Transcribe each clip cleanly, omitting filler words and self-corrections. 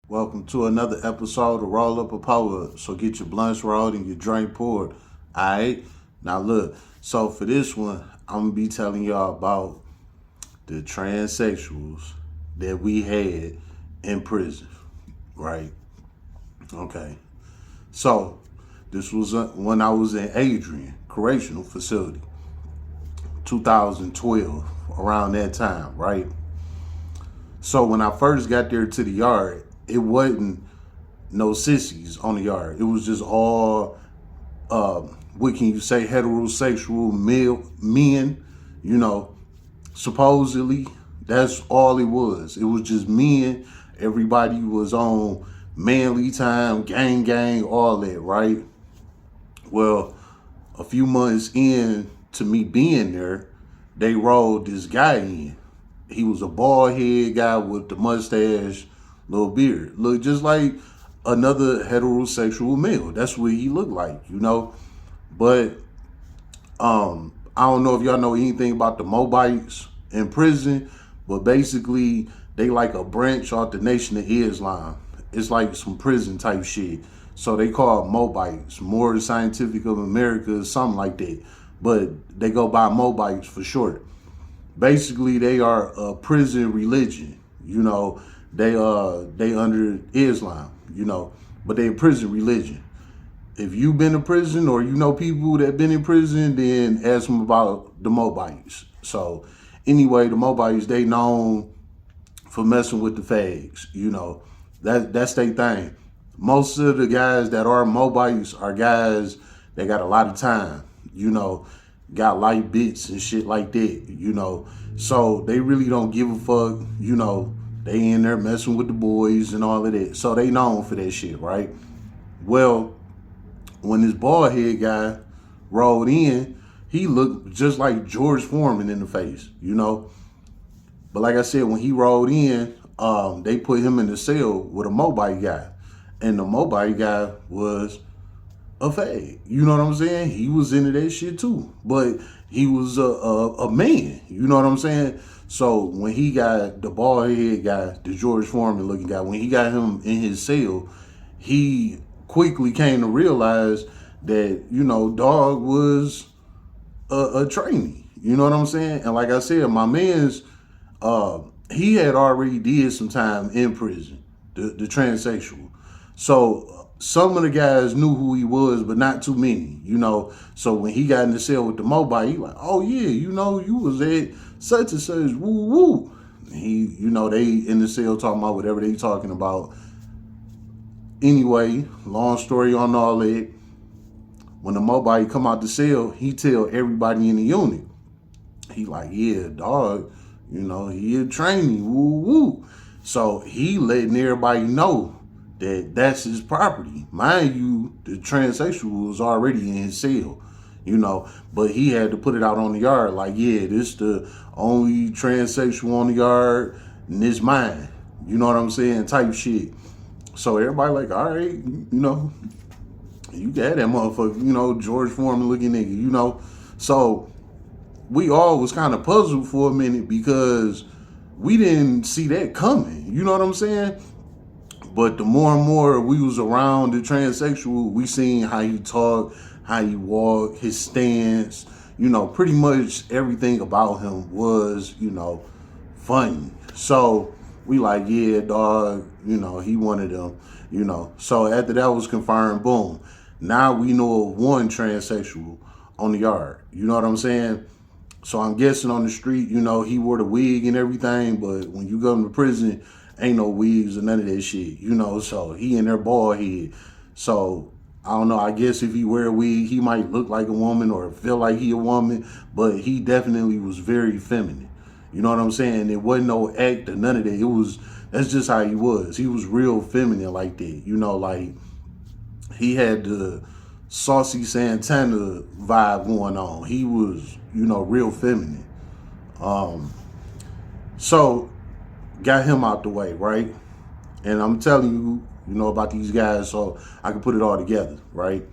Welcome to another episode of Roll Up a Power. So get your blunts rolled and your drink poured. Alright? Now look, so for this one, I'm gonna be telling y'all about the transsexuals that we had in prison. Right? Okay. So this was when I was in Adrian Correctional Facility, 2012, around that time, right? So when I first got there to the yard, it wasn't no sissies on the yard. It was just all, what can you say, heterosexual male men, you know, supposedly. That's all it was. It was just men. Everybody was on manly time, gang, all that, right? Well, a few months in to me being there, they rolled this guy in. He was a bald head guy with the mustache, little beard. Looked just like another heterosexual male. That's what he looked like, you know. But I don't know if y'all know anything about the Mobites in prison, but basically they like a branch off the Nation of Islam. It's like some prison type shit. So they call it Mobites, More Scientific of America, something like that. But they go by Mobites for short. Basically, they are a prison religion. You know, they under Islam. You know, but they a prison religion. If you've been in prison or you know people that been in prison, then ask them about the Mobites. So anyway, the Mobites, they known for messing with the fags. You know, that's their thing. Most of the guys that are Mobites are guys that got a lot of time. You know, got light bits and shit like that. You know, so they really don't give a fuck. You know, they in there messing with the boys and all of that. So they known for that shit, right? Well, when this bald head guy rolled in, he looked just like George Foreman in the face, you know. But like I said, when he rolled in, they put him in the cell with a Mobile guy, and the Mobile guy was a fag. You know what I'm saying? He was into that shit too, but he was a man. You know what I'm saying? So when he got the bald head guy, the George Foreman looking guy, when he got him in his cell, he quickly came to realize that, you know, dog was a trainee. You know what I'm saying? And like I said, my man's he had already did some time in prison, the transsexual. So some of the guys knew who he was, but not too many, you know. So when he got in the cell with the Mobile, he like, oh yeah, you know, you was at such and such, woo woo. He, you know, they in the cell talking about whatever they talking about. Anyway, long story on all that. When the Mobile come out the cell, he tell everybody in the unit. He like, yeah, dog, you know, he a trainee, woo woo. So he letting everybody know that that's his property. Mind you, the transsexual was already in his cell, you know, but he had to put it out on the yard like, yeah, this the only transsexual on the yard and this mine. You know what I'm saying? Type shit. So everybody like, all right, you know, you got that motherfucker, you know, George Foreman looking nigga, you know. So we all was kind of puzzled for a minute because we didn't see that coming. You know what I'm saying? But the more and more we was around the transsexual, we seen how he talked, how he walked, his stance, you know, pretty much everything about him was, you know, funny. So we like, yeah, dog, you know, he wanted them, you know. So after that was confirmed, boom. Now we know of one transsexual on the yard. You know what I'm saying? So I'm guessing on the street, you know, he wore the wig and everything, but when you go into prison, ain't no wigs or none of that shit, you know. So he in there bald head. So I don't know. I guess if he wear a wig, he might look like a woman or feel like he a woman, but he definitely was very feminine. You know what I'm saying? It wasn't no act or none of that. It was, that's just how he was. He was real feminine like that. You know, like he had the Saucy Santana vibe going on. He was, you know, real feminine. So got him out the way, right? And I'm telling you, you know, about these guys so I can put it all together, right?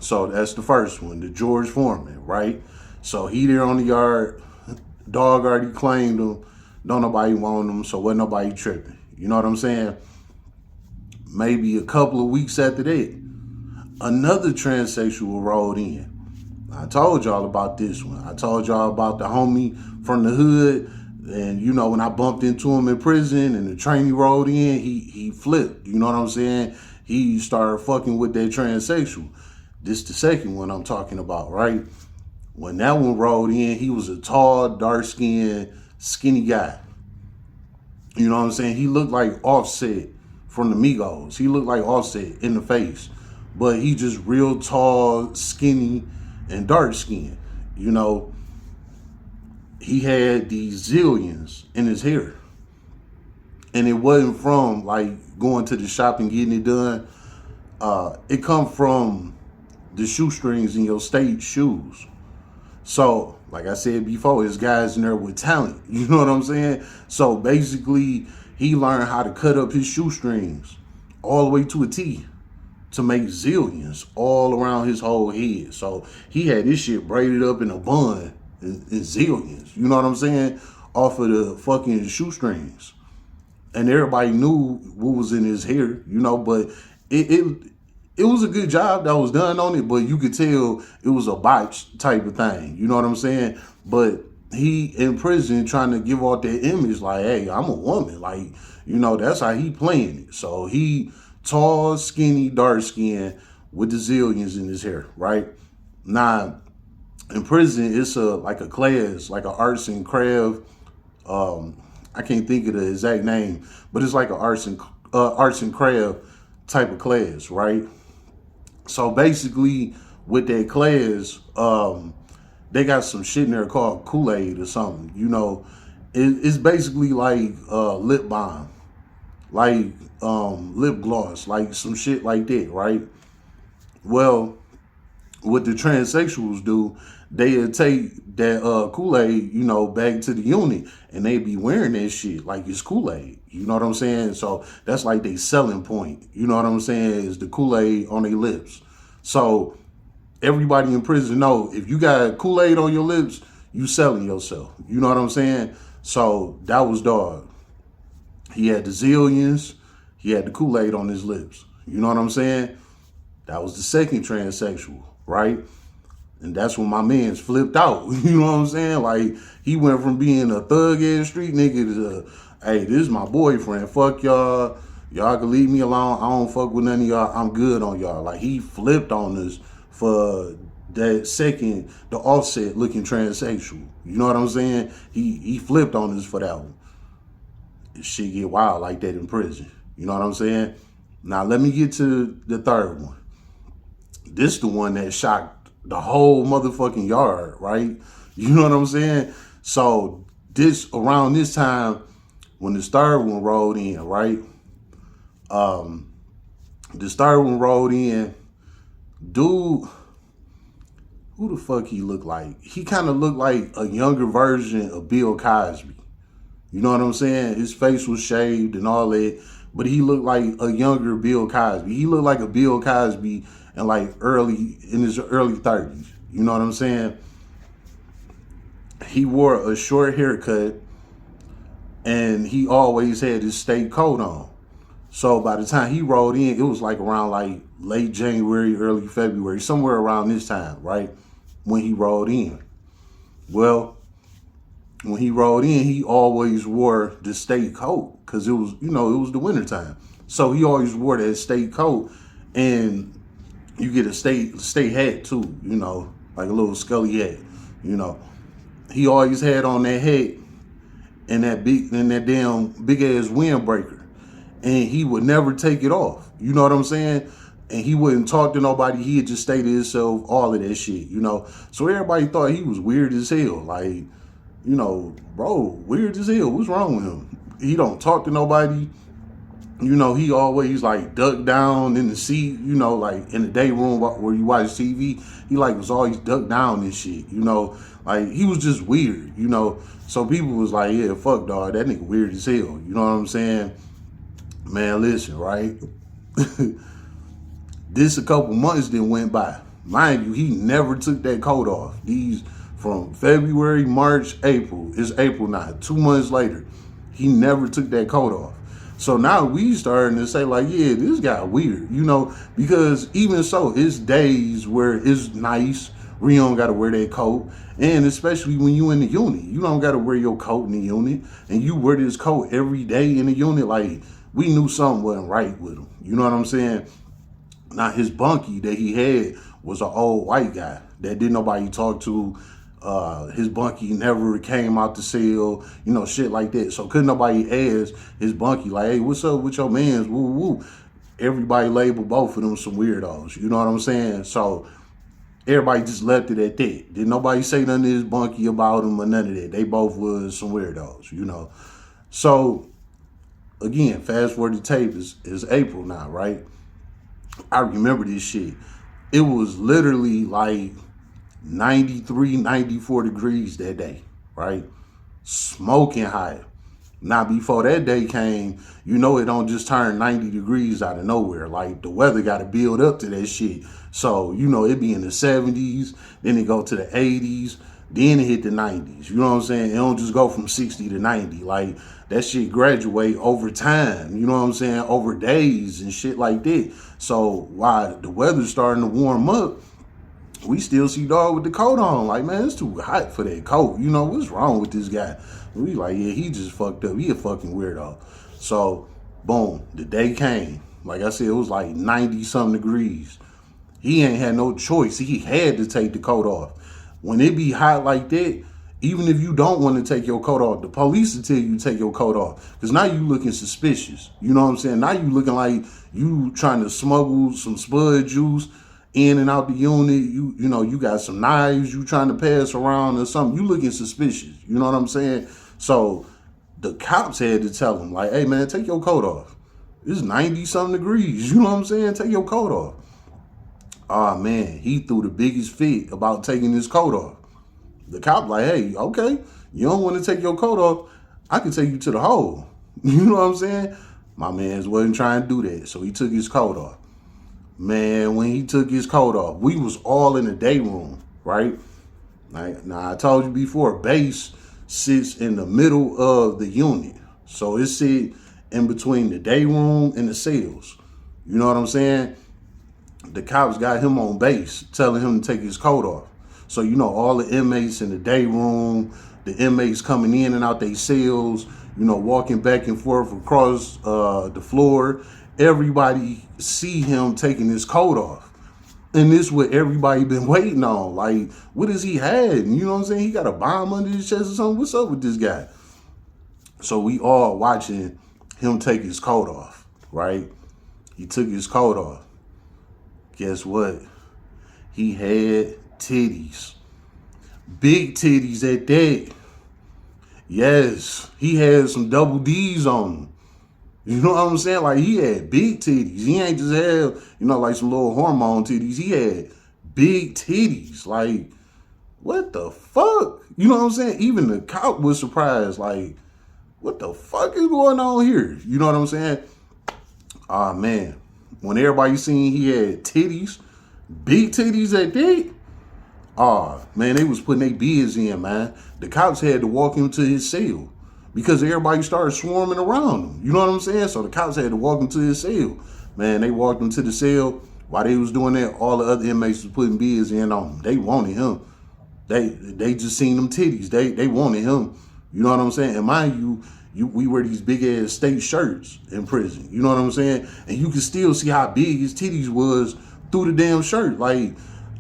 So that's the first one, the George Foreman, right? So he there on the yard, dog already claimed him, don't nobody want him, so wasn't nobody tripping. You know what I'm saying? maybe a couple of weeks after that, another transsexual rolled in. I told y'all about this one. I told y'all about the homie from the hood. And, you know, when I bumped into him in prison and the trainee rolled in, he flipped. You know what I'm saying? He started fucking with that transsexual. This the second one I'm talking about, right? When that one rolled in, he was a tall, dark-skinned, skinny guy. You know what I'm saying? He looked like Offset from the Migos. He looked like Offset in the face. But he just real tall, skinny, and dark-skinned. You know, he had these zillions in his hair. And it wasn't from, like, going to the shop and getting it done. It come from the shoestrings in your state shoes. So, like I said before, there's guys in there with talent. You know what I'm saying? So, basically, he learned how to cut up his shoestrings all the way to a T to make zillions all around his whole head. So, he had this shit braided up in a bun in zillions. You know what I'm saying? Off of the fucking shoestrings. And everybody knew what was in his hair, you know, but it was a good job that was done on it, but you could tell it was a botch type of thing. You know what I'm saying? But he in prison trying to give off that image like, hey, I'm a woman. Like, you know, that's how he playing it. So he tall, skinny, dark skin with the zillions in his hair, right? Now, in prison, it's like a class, like an arts and craft. I can't think of the exact name, but it's like an arts and craft type of class, right? So basically, with that class, they got some shit in there called Kool-Aid or something. You know, it's basically like lip balm, like lip gloss, like some shit like that, right? Well, what the transsexuals do, they'll take that Kool-Aid, you know, back to the unit, and they be wearing that shit like it's Kool-Aid. You know what I'm saying? So that's like their selling point. You know what I'm saying? Is the Kool-Aid on their lips. So everybody in prison know if you got Kool-Aid on your lips, you selling yourself. You know what I'm saying? So that was dog. He had the zillions. He had the Kool-Aid on his lips. You know what I'm saying? That was the second transsexual, right? And that's when my man's flipped out. You know what I'm saying? Like, he went from being a thug-ass street nigga to, hey, this is my boyfriend. Fuck y'all. Y'all can leave me alone. I don't fuck with none of y'all. I'm good on y'all. Like, he flipped on us for that second, the Offset looking transsexual. You know what I'm saying? He flipped on us for that one. Shit get wild like that in prison. You know what I'm saying? Now, let me get to the third one. This the one that shocked the whole motherfucking yard, right? You know what I'm saying? So around this time, when the third one rolled in, right? The third one rolled in, dude, who the fuck he looked like? He kind of looked like a younger version of Bill Cosby. You know what I'm saying? His face was shaved and all that, but he looked like a younger Bill Cosby. He looked like a Bill Cosby in his early 30s. You know what I'm saying? He wore a short haircut and he always had his state coat on. So by the time he rolled in, it was like around like late January, early February, somewhere around this time, right? When he rolled in. Well, when he rolled in, he always wore the state coat because it was, you know, it was the wintertime. So he always wore that state coat, and you get a state hat too, you know, like a little Scully hat, you know. He always had on that hat and that damn big ass windbreaker, and he would never take it off. You know what I'm saying? And he wouldn't talk to nobody. He'd just stay to himself, all of that shit, you know. So everybody thought he was weird as hell. Like, you know, bro, weird as hell. What's wrong with him? He don't talk to nobody. You know, he always like ducked down in the seat, you know, like in the day room where you watch TV. He like was always ducked down and shit, you know. Like, he was just weird, you know. So people was like, yeah, fuck, dog, that nigga weird as hell. You know what I'm saying? Man, listen, right? This a couple months then went by. Mind you, he never took that coat off. These from February, March, April. It's April now. 2 months later, he never took that coat off. So now we starting to say like, yeah, this guy weird, because even so, it's days where it's nice where you don't got to wear that coat, and especially when you in the unit, you don't got to wear your coat in the unit, and you wear this coat every day in the unit. Like we knew something wasn't right with him. You know what I'm saying? Now his bunkie that he had was an old white guy that didn't nobody talk to. His bunkie never came out the cell, shit like that. So couldn't nobody ask his bunkie like, hey, what's up with your mans? Woo woo. Everybody labeled both of them some weirdos. You know what I'm saying? So everybody just left it at that. Did nobody say nothing to his bunkie about him or none of that? They both was some weirdos. So again, fast forward the tape is April now, right? I remember this shit. It was literally like 93, 94 degrees that day, right? Smoking hot. Now, before that day came, it don't just turn 90 degrees out of nowhere. Like, the weather got to build up to that shit. So, it be in the 70s, then it go to the 80s, then it hit the 90s. You know what I'm saying? It don't just go from 60 to 90. Like, that shit graduate over time. You know what I'm saying? Over days and shit like that. So, while the weather's starting to warm up, we still see dog with the coat on. Like, man, it's too hot for that coat. What's wrong with this guy? We like, yeah, he just fucked up. He a fucking weirdo. So, boom, the day came. Like I said, it was like 90-something degrees. He ain't had no choice. He had to take the coat off. When it be hot like that, even if you don't want to take your coat off, the police will tell you to take your coat off. Because now you looking suspicious. You know what I'm saying? Now you looking like you trying to smuggle some Spud juice in and out the unit. You got some knives you trying to pass around or something. You looking suspicious. You know what I'm saying? So the cops had to tell him, like, hey, man, take your coat off. It's 90-something degrees. You know what I'm saying? Take your coat off. Oh, man, he threw the biggest fit about taking his coat off. The cop like, hey, okay, you don't want to take your coat off, I can take you to the hole. You know what I'm saying? My man wasn't trying to do that, so he took his coat off. Man, when he took his coat off, we was all in the day room, right? Now, I told you before, base sits in the middle of the unit. So it sit in between the day room and the cells. You know what I'm saying? The cops got him on base, telling him to take his coat off. So, all the inmates in the day room, the inmates coming in and out their cells, walking back and forth across the floor, everybody see him taking his coat off. And this is what everybody been waiting on. Like, what does he have? You know what I'm saying? He got a bomb under his chest or something? What's up with this guy? So we all watching him take his coat off, right? He took his coat off. Guess what? He had titties. Big titties at that. Yes, he had some double D's on him. You know what I'm saying? Like, he had big titties. He ain't just have, like some little hormone titties. He had big titties. Like, what the fuck? You know what I'm saying? Even the cop was surprised. Like, what the fuck is going on here? You know what I'm saying? Ah, man. When everybody seen he had titties, big titties at that, man, they was putting their bids in, man. The cops had to walk him to his cell because everybody started swarming around him. You know what I'm saying? So the cops had to walk him to his cell. Man, they walked him to the cell. While they was doing that, all the other inmates was putting bids in on him. They wanted him. They just seen them titties. They wanted him. You know what I'm saying? And mind you, we wear these big ass state shirts in prison. You know what I'm saying? And you can still see how big his titties was through the damn shirt. Like,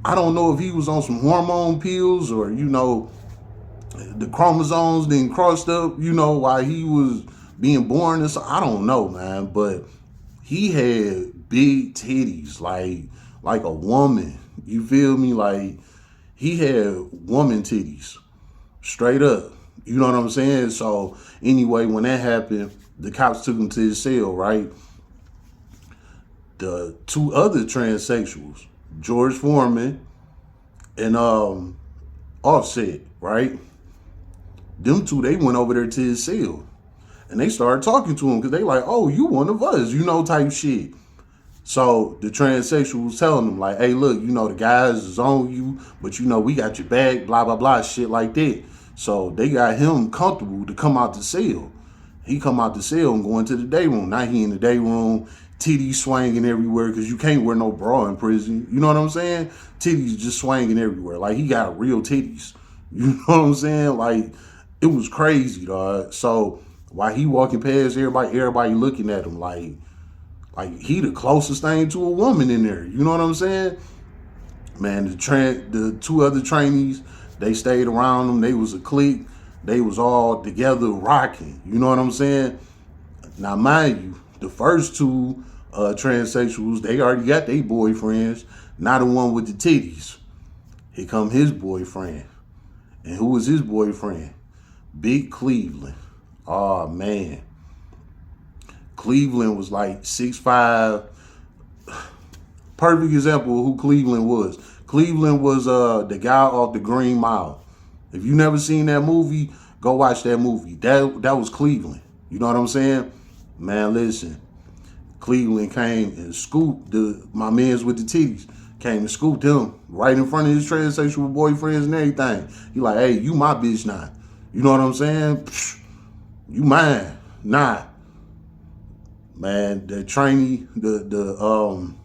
I don't know if he was on some hormone pills or, the chromosomes then crossed up, while he was being born. I don't know, man. But he had big titties, like a woman. You feel me? Like, he had woman titties. Straight up. You know what I'm saying? So, anyway, when that happened, the cops took him to his cell, right? The two other transsexuals, George Foreman and Offset, right? Them two, they went over there to his cell. And they started talking to him because they like, oh, you one of us, type shit. So the transsexual was telling them like, hey, look, the guys is on you, but we got your back, blah, blah, blah, shit like that. So they got him comfortable to come out the cell. He come out the cell and go into the day room. Now he in the day room, titties swinging everywhere because you can't wear no bra in prison. You know what I'm saying? Titties just swinging everywhere. Like, he got real titties. You know what I'm saying? Like, it was crazy, dog. So while he walking past everybody looking at him like he the closest thing to a woman in there. You know what I'm saying? Man, the two other trainees, they stayed around him. They was a clique. They was all together rocking. You know what I'm saying? Now, mind you, the first two transsexuals, they already got their boyfriends. Not the one with the titties. Here come his boyfriend. And who was his boyfriend? Big Cleveland. Oh, man. Cleveland was like 6'5". Perfect example of who Cleveland was. Cleveland was the guy off the Green Mile. If you never seen that movie, go watch that movie. That was Cleveland. You know what I'm saying? Man, listen. Cleveland came and scooped my mans with the titties. Came and scooped him right in front of his transsexual boyfriends and everything. He like, hey, you my bitch now. You know what I'm saying? Psh, you mine. Nah. Man, the trainee, the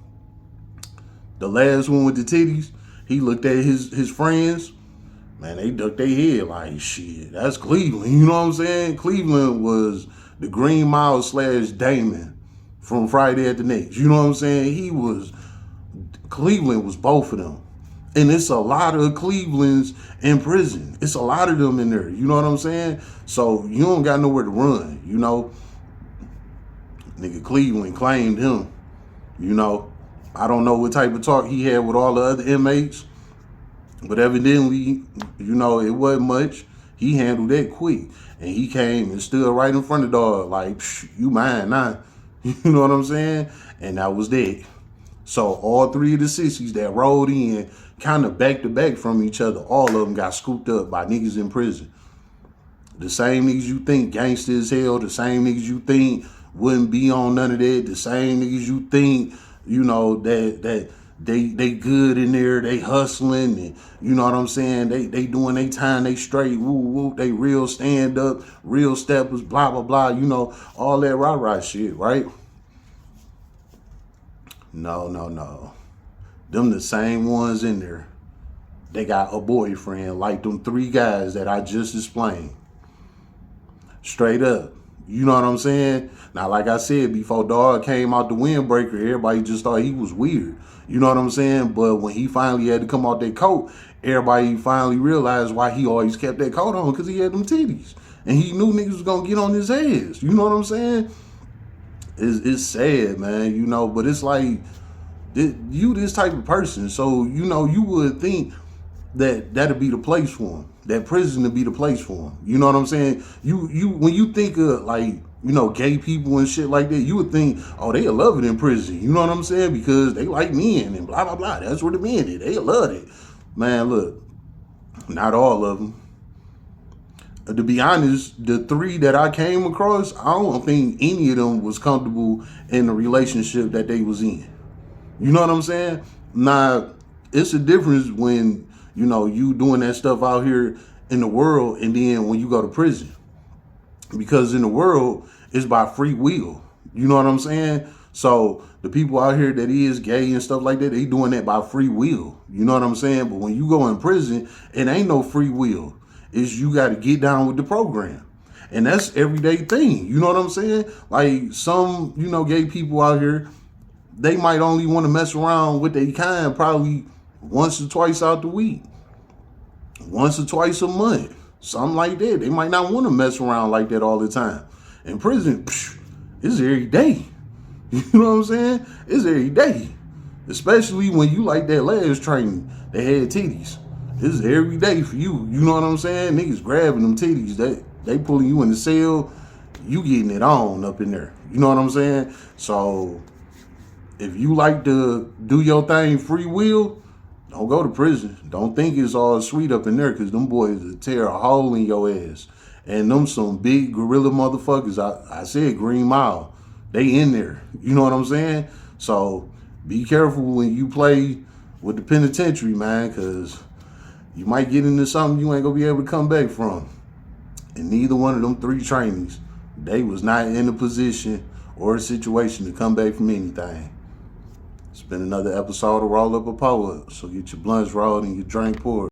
last one with the titties, he looked at his friends. Man, they ducked their head like, shit, that's Cleveland. You know what I'm saying? Cleveland was the Green Mile / Damon from Friday at the Next. You know what I'm saying? Cleveland was both of them. And it's a lot of Clevelands in prison. It's a lot of them in there. You know what I'm saying? So you don't got nowhere to run, you know? Nigga, Cleveland claimed him, you know? I don't know what type of talk he had with all the other inmates, but evidently, you know, it wasn't much. He handled that quick. And he came and stood right in front of the dog like, you mine now. You know what I'm saying? And that was that. So all three of the sissies that rolled in kind of back to back from each other, all of them got scooped up by niggas in prison. The same niggas you think gangster as hell, the same niggas you think wouldn't be on none of that, the same niggas you think, you know, that they good in there, they hustling, and you know what I'm saying, they doing their time, they straight, woo woo, they real stand up, real steppers, blah blah blah, you know, all that rah shit, right? No. Them the same ones in there. They got a boyfriend like them three guys that I just explained. Straight up. You know what I'm saying? Now, like I said, before Dog came out the windbreaker, everybody just thought he was weird. You know what I'm saying? But when he finally had to come out that coat, everybody finally realized why he always kept that coat on, because he had them titties. And he knew niggas was going to get on his ass. You know what I'm saying? It's sad, man, you know, but it's like, you this type of person, so, you know, you would think that that'd be the place for him, that prison would be the place for him. You know what I'm saying? You when you think of, like, you know, gay people and shit like that, you would think, oh, they love it in prison. You know what I'm saying? Because they like men and blah, blah, blah. That's what the men did. They love it. Man, look, not all of them. To be honest, the three that I came across, I don't think any of them was comfortable in the relationship that they was in. You know what I'm saying? Now, it's a difference when, you know, you doing that stuff out here in the world and then when you go to prison. Because in the world, it's by free will. You know what I'm saying? So the people out here that is gay and stuff like that, they doing that by free will. You know what I'm saying? But when you go in prison, it ain't no free will. It's you got to get down with the program. And that's everyday thing. You know what I'm saying? Like some, you know, gay people out here, they might only want to mess around with their kind probably once or twice out the week. Once or twice a month. Something like that. They might not want to mess around like that all the time. In prison, it's every day. You know what I'm saying? It's every day. Especially when you like that last training that had titties. It's every day for you. You know what I'm saying? Niggas grabbing them titties. They pulling you in the cell. You getting it on up in there. You know what I'm saying? So if you like to do your thing free will, don't go to prison. Don't think it's all sweet up in there, because them boys will tear a hole in your ass. And them some big gorilla motherfuckers. I said Green Mile. They in there. You know what I'm saying? So be careful when you play with the penitentiary, man, because you might get into something you ain't going to be able to come back from. And neither one of them three trainees they was not in a position or a situation to come back from anything. It's been another episode of Roll Up a Pour Up. So get your blunts rolled and your drink poured.